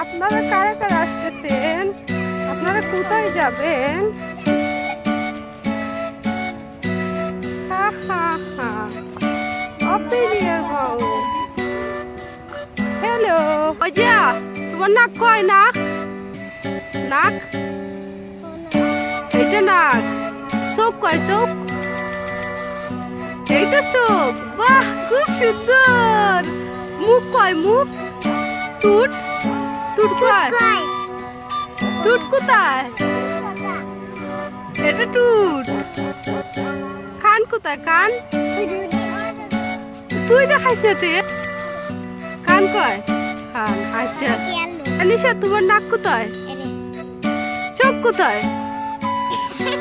আপনারা কারা কারা আসতেছেন? আপনারা কোথায় যাবেন? হা হা হা অপিনিয়র বউ। হ্যালো ওই যে তোমার নাক কয় নাক? নাক এইটা নাক। চোখ কয় চোখ? এইটা চোখ। বাহ খুব সুন্দর। মুখ কয় মুখ? টুট টুট কয়? টুট কোথায়? এটা টুট। কান কোথায় কান? তুই দেখাইছ তুই কান কয়? কান আচ্ছা। আনিশা তোমার নাক কোথায়? চোখ কোথায়?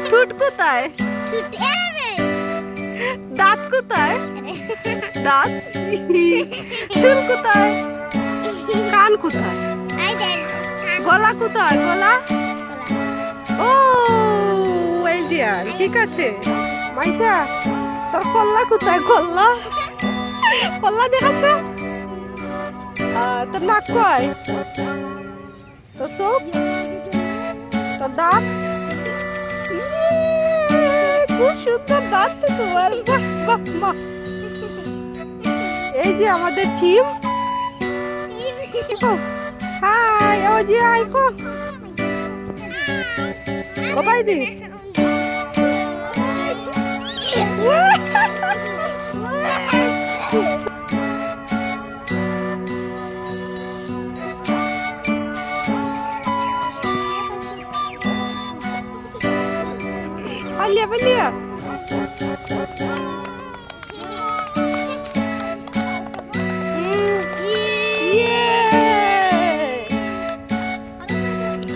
ঠোঁট কোথায়? দাঁত কোথায়? দাঁত। চুল কোথায়? কান কোথায়? গলা কোথায়? গলা। ও এই যে ঠিক আছে। মাইশা তোর কল্লা কোথায়? কল্লা কল্লা দেখাচ্ছে। তোর নাক কয়? তোর চোখ? তোর দাঁত? খুব সুন্দর দাঁত তো তোমার। বাহ বাহ বাহ। এই যে আমাদের টিম। হাই ও যে আইকো বাবাই দি। Alia, Alia.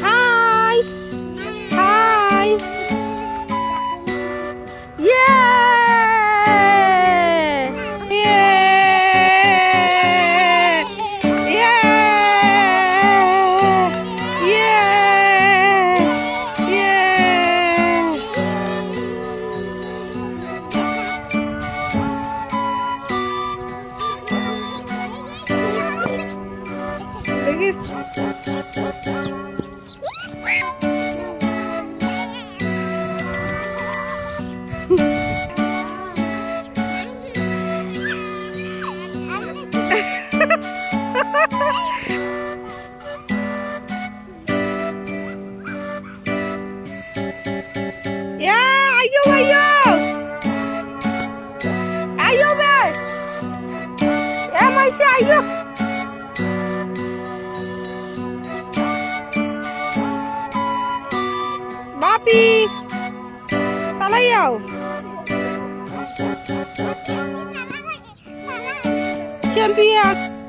Hi. Hi. Yeah. Ayo. Papi. Salayaw. Champion.